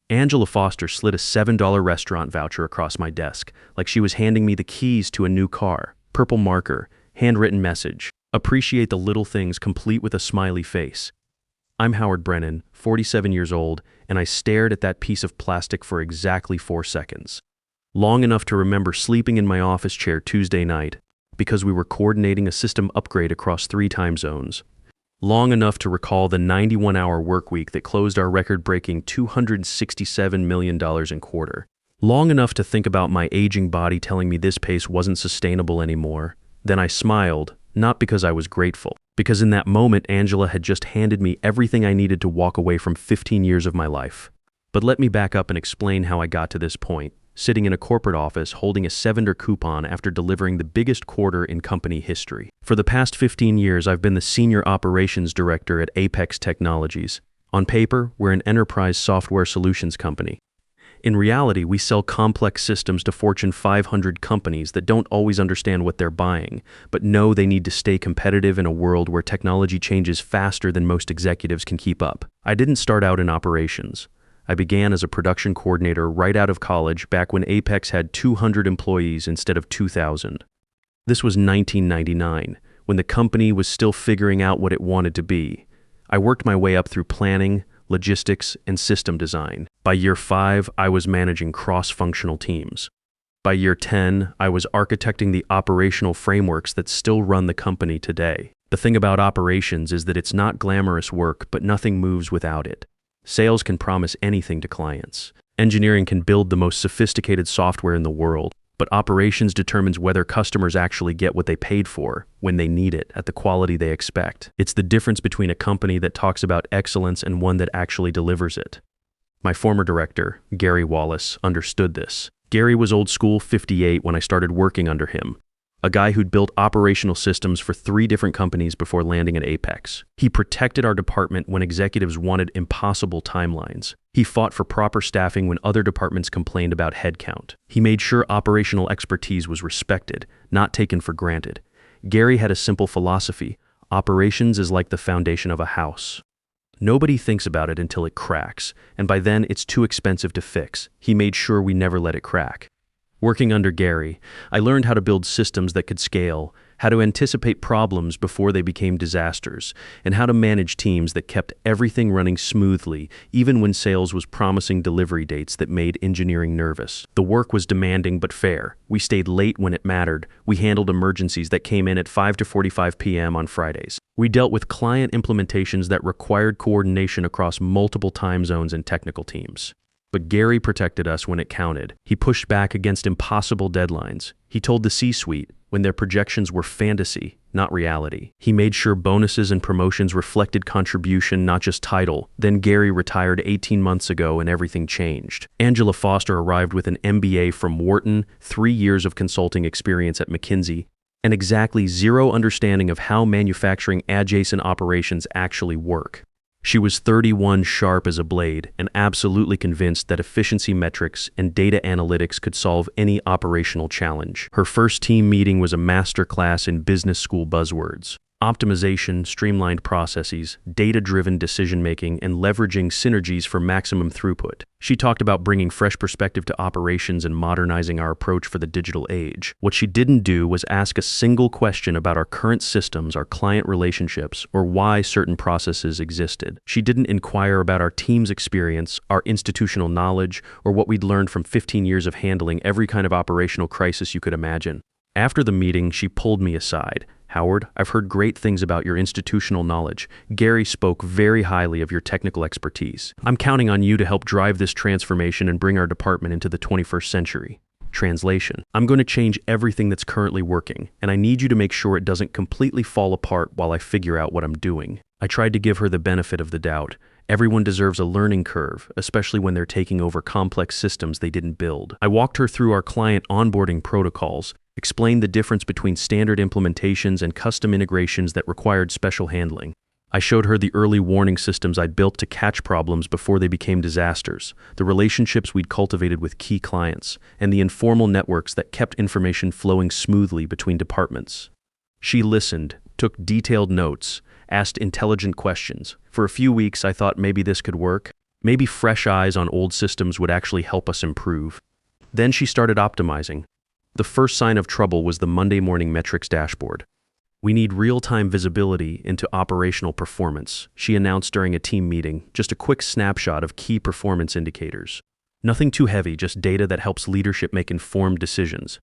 Angela Foster slid a $7 restaurant voucher across my desk, like she was handing me the keys to a new car. Purple marker, handwritten message. Appreciate the little things, complete with a smiley face. I'm Howard Brennan, 47 years old, and I stared at that piece of plastic for exactly 4 seconds. Long enough to remember sleeping in my office chair Tuesday night because we were coordinating a system upgrade across 3 time zones. Long enough to recall the 91-hour work week that closed our record-breaking $267 million in quarter. Long enough to think about my aging body telling me this pace wasn't sustainable anymore. Then I smiled, not because I was grateful, because in that moment Angela had just handed me everything I needed to walk away from 15 years of my life. But let me back up and explain how I got to this point, sitting in a corporate office holding a $7 coupon after delivering the biggest quarter in company history. For the past 15 years, I've been the Senior Operations Director at Apex Technologies. On paper, we're an enterprise software solutions company. In reality, we sell complex systems to Fortune 500 companies that don't always understand what they're buying, but know they need to stay competitive in a world where technology changes faster than most executives can keep up. I didn't start out in operations. I began as a production coordinator right out of college back when Apex had 200 employees instead of 2,000. This was 1999, when the company was still figuring out what it wanted to be. I worked my way up through planning, logistics, and system design. By year 5, I was managing cross-functional teams. By year 10, I was architecting the operational frameworks that still run the company today. The thing about operations is that it's not glamorous work, but nothing moves without it. Sales can promise anything to clients. Engineering can build the most sophisticated software in the world, but operations determines whether customers actually get what they paid for, when they need it, at the quality they expect. It's the difference between a company that talks about excellence and one that actually delivers it. My former director, Gary Wallace, understood this. Gary was old school 58 when I started working under him. A guy who'd built operational systems for 3 different companies before landing at Apex. He protected our department when executives wanted impossible timelines. He fought for proper staffing when other departments complained about headcount. He made sure operational expertise was respected, not taken for granted. Gary had a simple philosophy: operations is like the foundation of a house. Nobody thinks about it until it cracks, and by then it's too expensive to fix. He made sure we never let it crack. Working under Gary, I learned how to build systems that could scale, how to anticipate problems before they became disasters, and how to manage teams that kept everything running smoothly, even when sales was promising delivery dates that made engineering nervous. The work was demanding but fair. We stayed late when it mattered. We handled emergencies that came in at 5 to 45 p.m. on Fridays. We dealt with client implementations that required coordination across multiple time zones and technical teams. But Gary protected us when it counted. He pushed back against impossible deadlines. He told the C-suite when their projections were fantasy, not reality. He made sure bonuses and promotions reflected contribution, not just title. Then Gary retired 18 months ago and everything changed. Angela Foster arrived with an MBA from Wharton, 3 years of consulting experience at McKinsey, and exactly 0 understanding of how manufacturing adjacent operations actually work. She was 31, sharp as a blade, and absolutely convinced that efficiency metrics and data analytics could solve any operational challenge. Her first team meeting was a masterclass in business school buzzwords: optimization, streamlined processes, data-driven decision-making, and leveraging synergies for maximum throughput. She talked about bringing fresh perspective to operations and modernizing our approach for the digital age. What she didn't do was ask a single question about our current systems, our client relationships, or why certain processes existed. She didn't inquire about our team's experience, our institutional knowledge, or what we'd learned from 15 years of handling every kind of operational crisis you could imagine. After the meeting, she pulled me aside. "Howard, I've heard great things about your institutional knowledge. Gary spoke very highly of your technical expertise. I'm counting on you to help drive this transformation and bring our department into the 21st century. Translation: I'm going to change everything that's currently working, and I need you to make sure it doesn't completely fall apart while I figure out what I'm doing." I tried to give her the benefit of the doubt. Everyone deserves a learning curve, especially when they're taking over complex systems they didn't build. I walked her through our client onboarding protocols, explained the difference between standard implementations and custom integrations that required special handling. I showed her the early warning systems I'd built to catch problems before they became disasters, the relationships we'd cultivated with key clients, and the informal networks that kept information flowing smoothly between departments. She listened, took detailed notes, asked intelligent questions. For a few weeks, I thought maybe this could work. Maybe fresh eyes on old systems would actually help us improve. Then she started optimizing. The first sign of trouble was the Monday morning metrics dashboard. "We need real-time visibility into operational performance," she announced during a team meeting, just a quick snapshot of key performance indicators. Nothing too heavy, just data that helps leadership make informed decisions.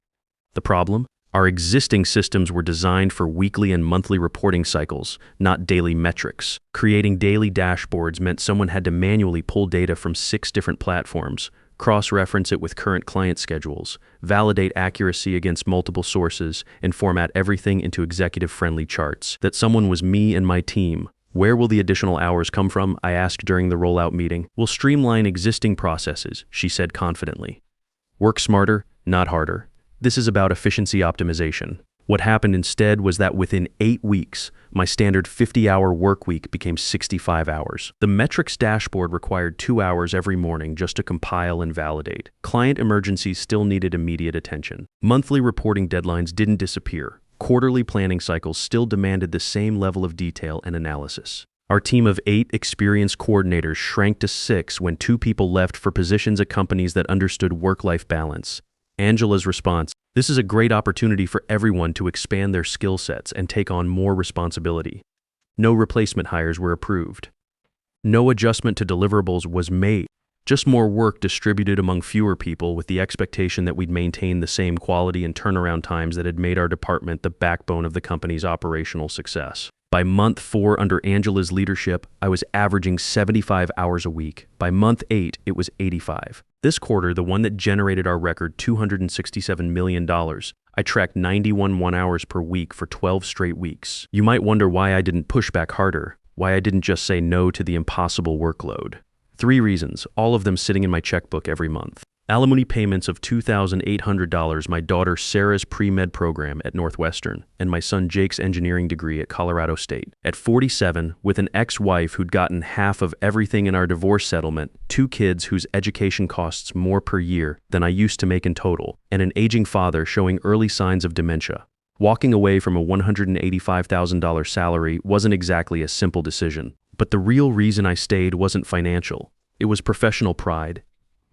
The problem? Our existing systems were designed for weekly and monthly reporting cycles, not daily metrics. Creating daily dashboards meant someone had to manually pull data from 6 different platforms, cross-reference it with current client schedules, validate accuracy against multiple sources, and format everything into executive-friendly charts. That someone was me and my team. "Where will the additional hours come from?" I asked during the rollout meeting. "We'll streamline existing processes," she said confidently. "Work smarter, not harder. This is about efficiency optimization." What happened instead was that within 8 weeks, my standard 50-hour work week became 65 hours. The metrics dashboard required 2 hours every morning just to compile and validate. Client emergencies still needed immediate attention. Monthly reporting deadlines didn't disappear. Quarterly planning cycles still demanded the same level of detail and analysis. Our team of 8 experienced coordinators shrank to 6 when 2 people left for positions at companies that understood work-life balance. Angela's response: "This is a great opportunity for everyone to expand their skill sets and take on more responsibility." No replacement hires were approved. No adjustment to deliverables was made. Just more work distributed among fewer people with the expectation that we'd maintain the same quality and turnaround times that had made our department the backbone of the company's operational success. By month 4 under Angela's leadership, I was averaging 75 hours a week. By month 8, it was 85. This quarter, the one that generated our record $267 million, I tracked 91 1-hours per week for 12 straight weeks. You might wonder why I didn't push back harder, why I didn't just say no to the impossible workload. 3 reasons, all of them sitting in my checkbook every month. Alimony payments of $2,800, my daughter Sarah's pre-med program at Northwestern, and my son Jake's engineering degree at Colorado State. At 47, with an ex-wife who'd gotten half of everything in our divorce settlement, 2 kids whose education costs more per year than I used to make in total, and an aging father showing early signs of dementia. Walking away from a $185,000 salary wasn't exactly a simple decision. But the real reason I stayed wasn't financial. It was professional pride.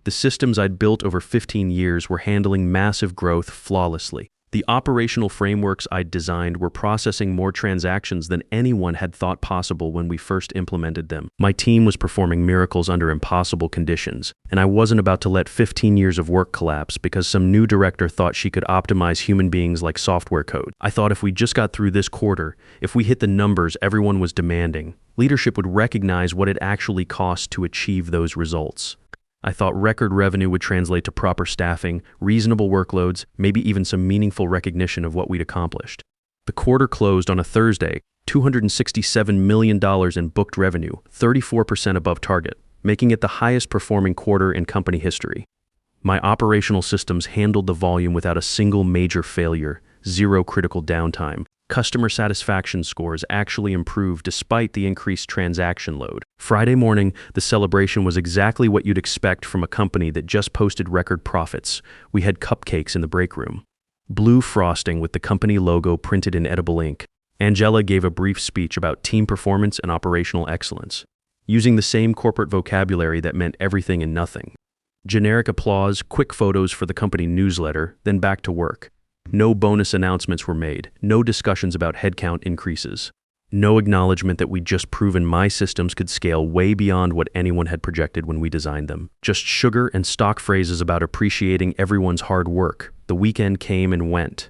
The systems I'd built over 15 years were handling massive growth flawlessly. The operational frameworks I'd designed were processing more transactions than anyone had thought possible when we first implemented them. My team was performing miracles under impossible conditions, and I wasn't about to let 15 years of work collapse because some new director thought she could optimize human beings like software code. I thought if we just got through this quarter, if we hit the numbers everyone was demanding, leadership would recognize what it actually cost to achieve those results. I thought record revenue would translate to proper staffing, reasonable workloads, maybe even some meaningful recognition of what we'd accomplished. The quarter closed on a Thursday, $267 million in booked revenue, 34% above target, making it the highest performing quarter in company history. My operational systems handled the volume without a single major failure, 0 critical downtime. Customer satisfaction scores actually improved despite the increased transaction load. Friday morning, the celebration was exactly what you'd expect from a company that just posted record profits. We had cupcakes in the break room. Blue frosting with the company logo printed in edible ink. Angela gave a brief speech about team performance and operational excellence, using the same corporate vocabulary that meant everything and nothing. Generic applause, quick photos for the company newsletter, then back to work. No bonus announcements were made, no discussions about headcount increases, no acknowledgement that we'd just proven my systems could scale way beyond what anyone had projected when we designed them. Just sugar and stock phrases about appreciating everyone's hard work. The weekend came and went.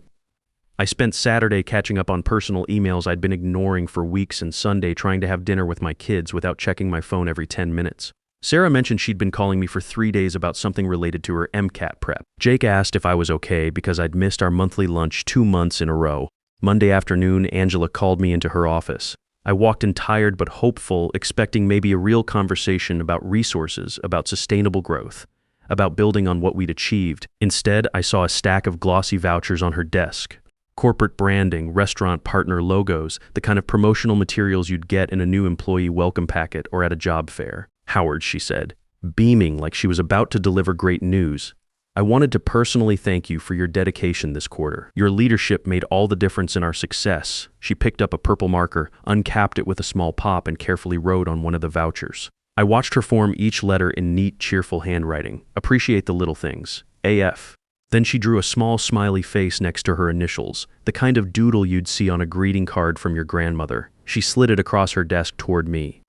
I spent Saturday catching up on personal emails I'd been ignoring for weeks and Sunday trying to have dinner with my kids without checking my phone every 10 minutes. Sarah mentioned she'd been calling me for 3 days about something related to her MCAT prep. Jake asked if I was okay because I'd missed our monthly lunch 2 months in a row. Monday afternoon, Angela called me into her office. I walked in tired but hopeful, expecting maybe a real conversation about resources, about sustainable growth, about building on what we'd achieved. Instead, I saw a stack of glossy vouchers on her desk. Corporate branding, restaurant partner logos, the kind of promotional materials you'd get in a new employee welcome packet or at a job fair. "Howard," she said, beaming like she was about to deliver great news. "I wanted to personally thank you for your dedication this quarter. Your leadership made all the difference in our success." She picked up a purple marker, uncapped it with a small pop, and carefully wrote on one of the vouchers. I watched her form each letter in neat, cheerful handwriting. Appreciate the little things. AF. Then she drew a small smiley face next to her initials, the kind of doodle you'd see on a greeting card from your grandmother. She slid it across her desk toward me.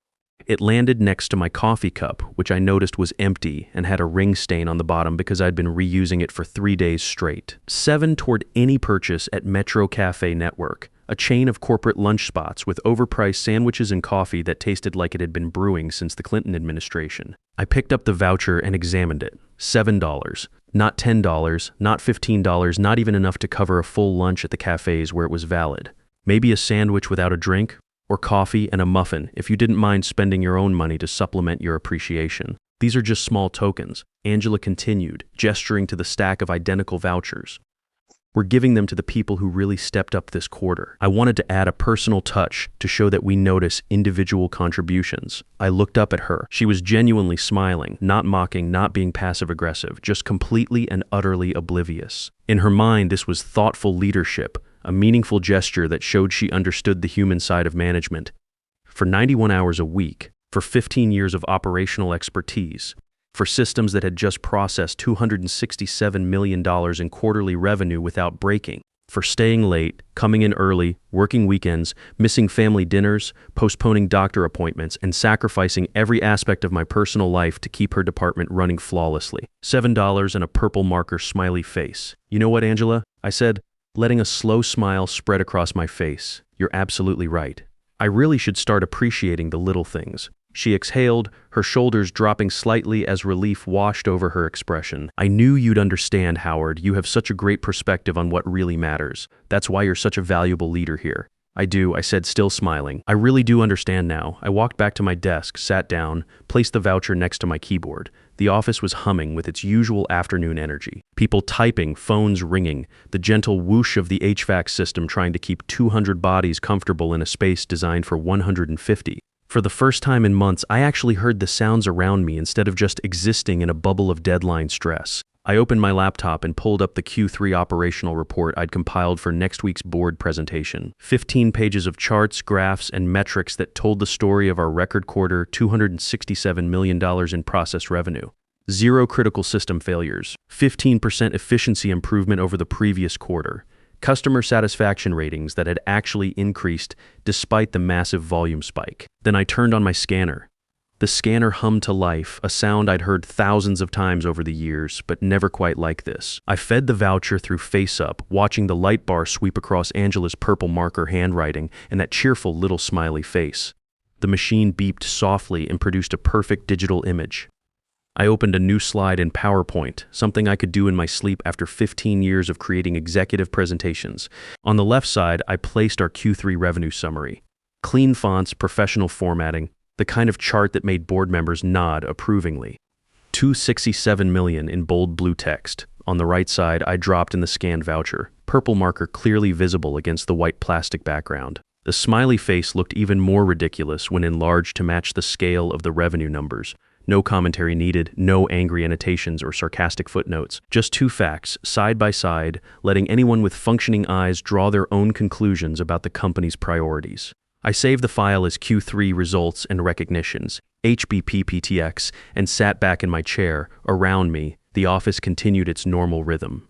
It landed next to my coffee cup, which I noticed was empty and had a ring stain on the bottom because I'd been reusing it for 3 days straight. 7 toward any purchase at Metro Cafe Network, a chain of corporate lunch spots with overpriced sandwiches and coffee that tasted like it had been brewing since the Clinton administration. I picked up the voucher and examined it. $7. Not $10, not $15, not even enough to cover a full lunch at the cafes where it was valid. Maybe a sandwich without a drink? Or coffee and a muffin if you didn't mind spending your own money to supplement your appreciation. These are just small tokens, Angela continued, gesturing to the stack of identical vouchers. We're giving them to the people who really stepped up this quarter. I wanted to add a personal touch to show that we notice individual contributions. I looked up at her. She was genuinely smiling, not mocking, not being passive-aggressive, just completely and utterly oblivious. In her mind, this was thoughtful leadership, a meaningful gesture that showed she understood the human side of management. For 91 hours a week, for 15 years of operational expertise, for systems that had just processed $267 million in quarterly revenue without breaking, for staying late, coming in early, working weekends, missing family dinners, postponing doctor appointments, and sacrificing every aspect of my personal life to keep her department running flawlessly. $7 and a purple marker smiley face. You know what, Angela? I said, letting a slow smile spread across my face. You're absolutely right. I really should start appreciating the little things. She exhaled, her shoulders dropping slightly as relief washed over her expression. I knew you'd understand, Howard. You have such a great perspective on what really matters. That's why you're such a valuable leader here. I do, I said, still smiling. I really do understand now. I walked back to my desk, sat down, placed the voucher next to my keyboard. The office was humming with its usual afternoon energy. People typing, phones ringing, the gentle whoosh of the HVAC system trying to keep 200 bodies comfortable in a space designed for 150. For the first time in months, I actually heard the sounds around me instead of just existing in a bubble of deadline stress. I opened my laptop and pulled up the Q3 operational report I'd compiled for next week's board presentation. 15 pages of charts, graphs, and metrics that told the story of our record quarter, $267 million in process revenue. 0 critical system failures. 15% efficiency improvement over the previous quarter. Customer satisfaction ratings that had actually increased despite the massive volume spike. Then I turned on my scanner. The scanner hummed to life, a sound I'd heard thousands of times over the years, but never quite like this. I fed the voucher through face-up, watching the light bar sweep across Angela's purple marker handwriting and that cheerful little smiley face. The machine beeped softly and produced a perfect digital image. I opened a new slide in PowerPoint, something I could do in my sleep after 15 years of creating executive presentations. On the left side, I placed our Q3 revenue summary. Clean fonts, professional formatting, the kind of chart that made board members nod approvingly. $267 million in bold blue text. On the right side, I dropped in the scanned voucher, purple marker clearly visible against the white plastic background. The smiley face looked even more ridiculous when enlarged to match the scale of the revenue numbers. No commentary needed, no angry annotations or sarcastic footnotes. Just 2 facts, side by side, letting anyone with functioning eyes draw their own conclusions about the company's priorities. I saved the file as Q3 results and recognitions, HBPPTX, and sat back in my chair. Around me, the office continued its normal rhythm.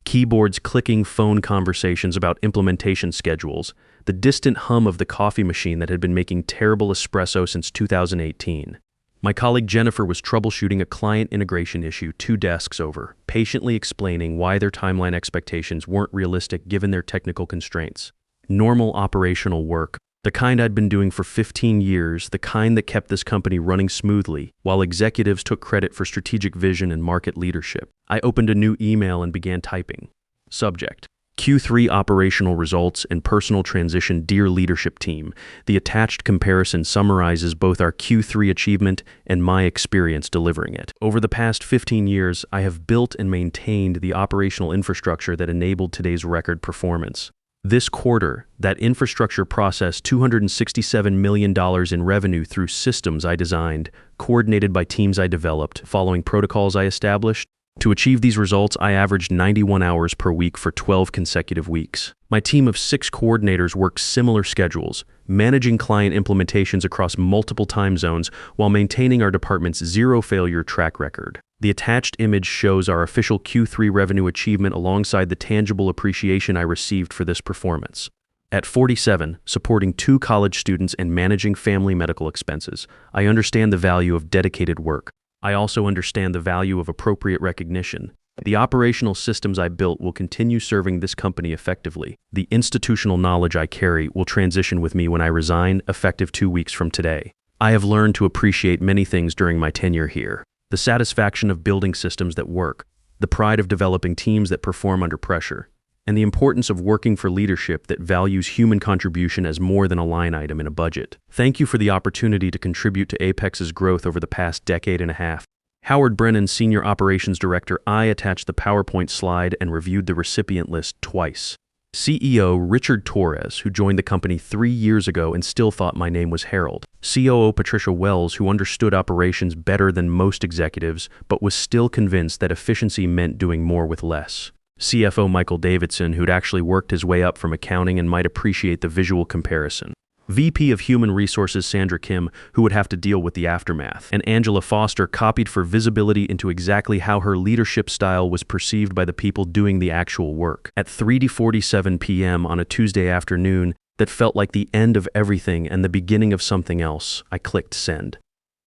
Keyboards clicking, phone conversations about implementation schedules, the distant hum of the coffee machine that had been making terrible espresso since 2018. My colleague Jennifer was troubleshooting a client integration issue 2 desks over, patiently explaining why their timeline expectations weren't realistic given their technical constraints. Normal operational work, the kind I'd been doing for 15 years, the kind that kept this company running smoothly, while executives took credit for strategic vision and market leadership. I opened a new email and began typing. Subject: Q3 operational results and personal transition. Dear leadership team, the attached comparison summarizes both our Q3 achievement and my experience delivering it. Over the past 15 years, I have built and maintained the operational infrastructure that enabled today's record performance. This quarter, that infrastructure processed $267 million in revenue through systems I designed, coordinated by teams I developed, following protocols I established. To achieve these results, I averaged 91 hours per week for 12 consecutive weeks. My team of 6 coordinators worked similar schedules, managing client implementations across multiple time zones while maintaining our department's zero-failure track record. The attached image shows our official Q3 revenue achievement alongside the tangible appreciation I received for this performance. At 47, supporting 2 college students and managing family medical expenses, I understand the value of dedicated work. I also understand the value of appropriate recognition. The operational systems I built will continue serving this company effectively. The institutional knowledge I carry will transition with me when I resign, effective 2 weeks from today. I have learned to appreciate many things during my tenure here. The satisfaction of building systems that work, the pride of developing teams that perform under pressure, and the importance of working for leadership that values human contribution as more than a line item in a budget. Thank you for the opportunity to contribute to Apex's growth over the past decade and a half. Howard Brennan, Senior Operations Director. I attached the PowerPoint slide and reviewed the recipient list twice. CEO Richard Torres, who joined the company 3 years ago and still thought my name was Harold. COO Patricia Wells, who understood operations better than most executives, but was still convinced that efficiency meant doing more with less. CFO Michael Davidson, who'd actually worked his way up from accounting and might appreciate the visual comparison. VP of Human Resources Sandra Kim, who would have to deal with the aftermath. And Angela Foster, copied for visibility into exactly how her leadership style was perceived by the people doing the actual work. At 3:47 p.m. on a Tuesday afternoon that felt like the end of everything and the beginning of something else, I clicked send.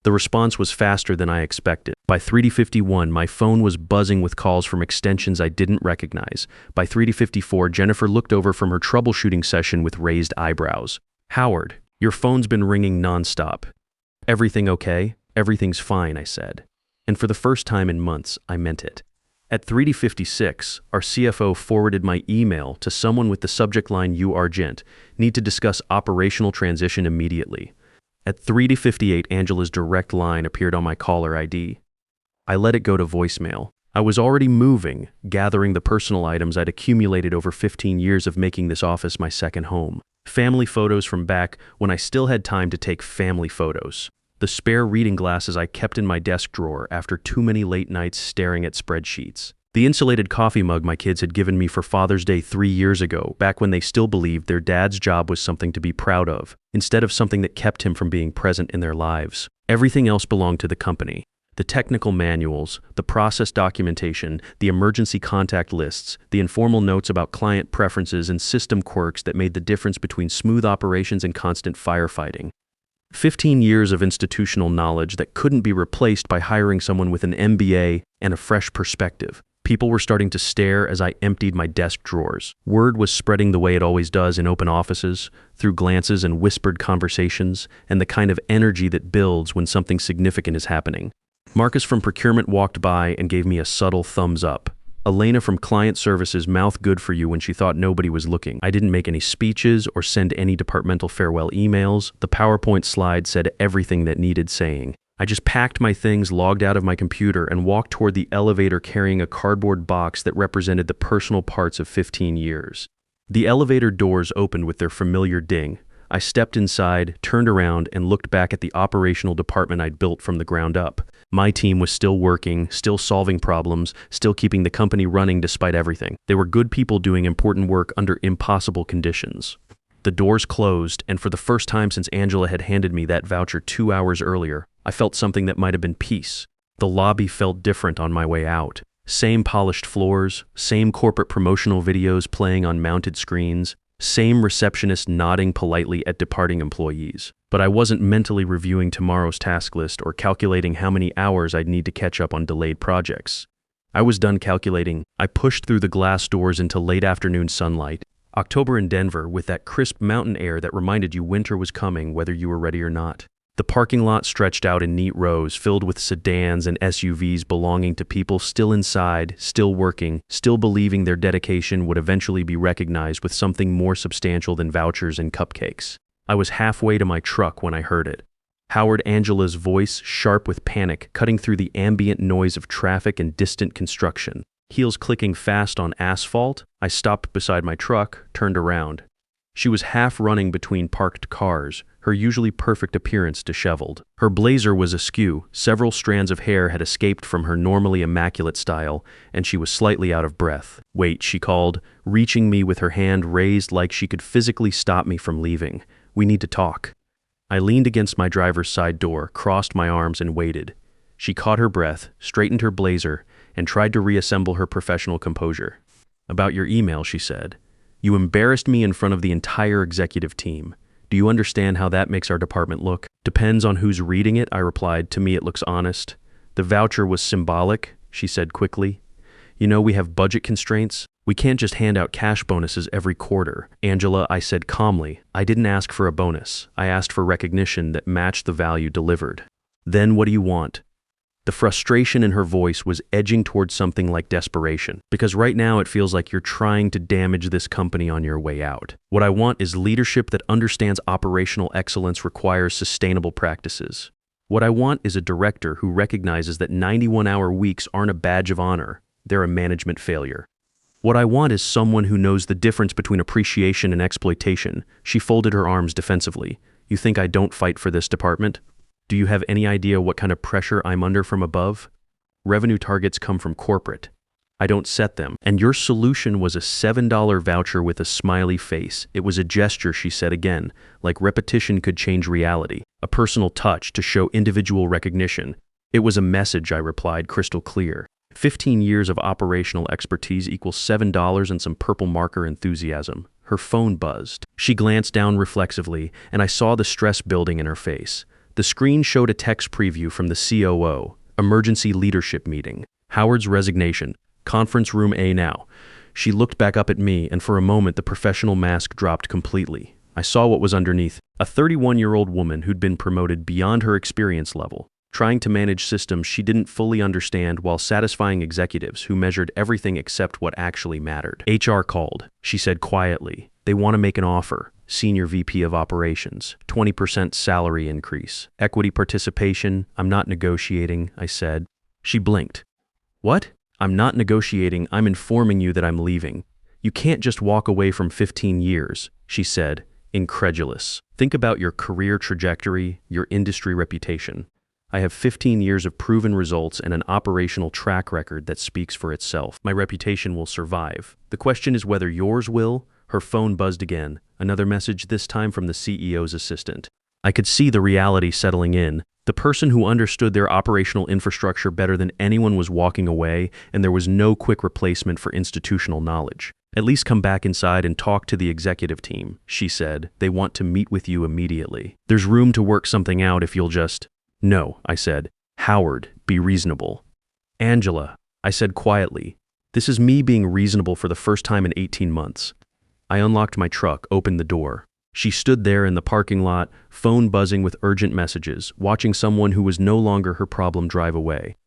The response was faster than I expected. By 3:51, my phone was buzzing with calls from extensions I didn't recognize. By 3:54, Jennifer looked over from her troubleshooting session with raised eyebrows. "Howard, your phone's been ringing nonstop." "Everything okay?" "Everything's fine," I said. And for the first time in months, I meant it. At 3:56, our CFO forwarded my email to someone with the subject line, "You Argent, need to discuss operational transition immediately." At 3:58, Angela's direct line appeared on my caller ID. I let it go to voicemail. I was already moving, gathering the personal items I'd accumulated over 15 years of making this office my second home. Family photos from back when I still had time to take family photos. The spare reading glasses I kept in my desk drawer after too many late nights staring at spreadsheets. The insulated coffee mug my kids had given me for Father's Day 3 years ago, back when they still believed their dad's job was something to be proud of, instead of something that kept him from being present in their lives. Everything else belonged to the company. The technical manuals, the process documentation, the emergency contact lists, the informal notes about client preferences and system quirks that made the difference between smooth operations and constant firefighting. 15 years of institutional knowledge that couldn't be replaced by hiring someone with an MBA and a fresh perspective. People were starting to stare as I emptied my desk drawers. Word was spreading the way it always does in open offices, through glances and whispered conversations, and the kind of energy that builds when something significant is happening. Marcus from procurement walked by and gave me a subtle thumbs up. Elena from client services mouthed good for you when she thought nobody was looking. I didn't make any speeches or send any departmental farewell emails. The PowerPoint slide said everything that needed saying. I just packed my things, logged out of my computer, and walked toward the elevator carrying a cardboard box that represented the personal parts of 15 years. The elevator doors opened with their familiar ding. I stepped inside, turned around, and looked back at the operational department I'd built from the ground up. My team was still working, still solving problems, still keeping the company running despite everything. They were good people doing important work under impossible conditions. The doors closed, and for the first time since Angela had handed me that voucher 2 hours earlier, I felt something that might have been peace. The lobby felt different on my way out. Same polished floors, same corporate promotional videos playing on mounted screens, same receptionist nodding politely at departing employees. But I wasn't mentally reviewing tomorrow's task list or calculating how many hours I'd need to catch up on delayed projects. I was done calculating. I pushed through the glass doors into late afternoon sunlight. October in Denver, with that crisp mountain air that reminded you winter was coming whether you were ready or not. The parking lot stretched out in neat rows filled with sedans and SUVs belonging to people still inside, still working, still believing their dedication would eventually be recognized with something more substantial than vouchers and cupcakes. I was halfway to my truck when I heard it. Howard Angela's voice, sharp with panic, cutting through the ambient noise of traffic and distant construction. Heels clicking fast on asphalt, I stopped beside my truck, turned around. She was half running between parked cars, her usually perfect appearance disheveled. Her blazer was askew, several strands of hair had escaped from her normally immaculate style, and she was slightly out of breath. "Wait," she called, reaching me with her hand raised like she could physically stop me from leaving. "We need to talk." I leaned against my driver's side door, crossed my arms, and waited. She caught her breath, straightened her blazer, and tried to reassemble her professional composure. "About your email," she said. "You embarrassed me in front of the entire executive team. Do you understand how that makes our department look?" "Depends on who's reading it," I replied. "To me, it looks honest." "The voucher was symbolic," she said quickly. "You know, we have budget constraints. We can't just hand out cash bonuses every quarter." "Angela," I said calmly, "I didn't ask for a bonus. I asked for recognition that matched the value delivered." "Then what do you want?" The frustration in her voice was edging towards something like desperation, because right now it feels like you're trying to damage this company on your way out. "What I want is leadership that understands operational excellence requires sustainable practices. What I want is a director who recognizes that 91-hour weeks aren't a badge of honor, they're a management failure. What I want is someone who knows the difference between appreciation and exploitation." She folded her arms defensively. "You think I don't fight for this department? Do you have any idea what kind of pressure I'm under from above? Revenue targets come from corporate. I don't set them. And your solution was a $7 voucher with a smiley face. It was a gesture," she said again, "like repetition could change reality. A personal touch to show individual recognition." "It was a message," I replied, crystal clear. 15 years of operational expertise equals $7 and some purple marker enthusiasm. Her phone buzzed. She glanced down reflexively, and I saw the stress building in her face. The screen showed a text preview from the COO, emergency leadership meeting, Howard's resignation, conference room A now. She looked back up at me, and for a moment the professional mask dropped completely. I saw what was underneath, a 31-year-old woman who'd been promoted beyond her experience level, trying to manage systems she didn't fully understand while satisfying executives who measured everything except what actually mattered. "HR called," she said quietly. "They want to make an offer. Senior VP of Operations, 20% salary increase. Equity participation. I'm not negotiating," I said. She blinked. "What?" "I'm not negotiating. I'm informing you that I'm leaving." "You can't just walk away from 15 years, she said, incredulous. "Think about your career trajectory, your industry reputation. I have 15 years of proven results and an operational track record that speaks for itself. My reputation will survive. The question is whether yours will." Her phone buzzed again, another message, this time from the CEO's assistant. I could see the reality settling in. The person who understood their operational infrastructure better than anyone was walking away, and there was no quick replacement for institutional knowledge. "At least come back inside and talk to the executive team," she said. "They want to meet with you immediately. There's room to work something out if you'll just—" "No," I said. "Howard, be reasonable." "Angela," I said quietly, "this is me being reasonable for the first time in 18 months. I unlocked my truck, opened the door. She stood there in the parking lot, phone buzzing with urgent messages, watching someone who was no longer her problem drive away.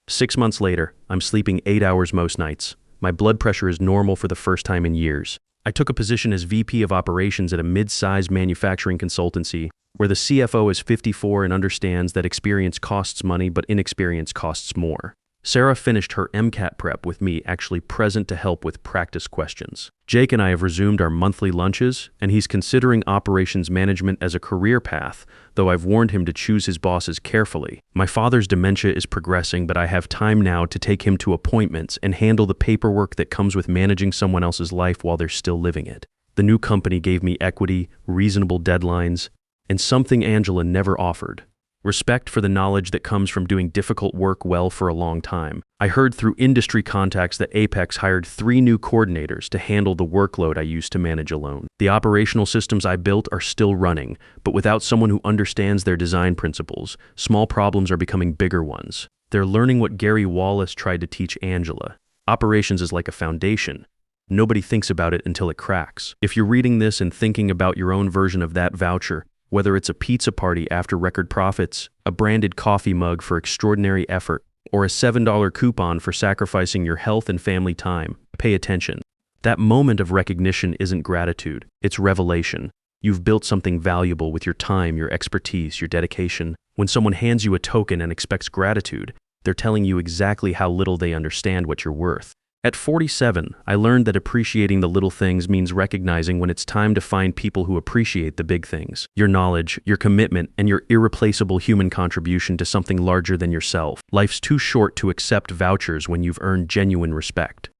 6 months later, I'm sleeping 8 hours most nights. My blood pressure is normal for the first time in years. I took a position as VP of Operations at a mid-sized manufacturing consultancy, where the CFO is 54 and understands that experience costs money, but inexperience costs more. Sarah finished her MCAT prep with me actually present to help with practice questions. Jake and I have resumed our monthly lunches, and he's considering operations management as a career path, though I've warned him to choose his bosses carefully. My father's dementia is progressing, but I have time now to take him to appointments and handle the paperwork that comes with managing someone else's life while they're still living it. The new company gave me equity, reasonable deadlines, and something Angela never offered: respect for the knowledge that comes from doing difficult work well for a long time. I heard through industry contacts that Apex hired 3 new coordinators to handle the workload I used to manage alone. The operational systems I built are still running, but without someone who understands their design principles, small problems are becoming bigger ones. They're learning what Gary Wallace tried to teach Angela. Operations is like a foundation. Nobody thinks about it until it cracks. If you're reading this and thinking about your own version of that voucher, whether it's a pizza party after record profits, a branded coffee mug for extraordinary effort, or a $7 coupon for sacrificing your health and family time, pay attention. That moment of recognition isn't gratitude, it's revelation. You've built something valuable with your time, your expertise, your dedication. When someone hands you a token and expects gratitude, they're telling you exactly how little they understand what you're worth. At 47, I learned that appreciating the little things means recognizing when it's time to find people who appreciate the big things. Your knowledge, your commitment, and your irreplaceable human contribution to something larger than yourself. Life's too short to accept vouchers when you've earned genuine respect.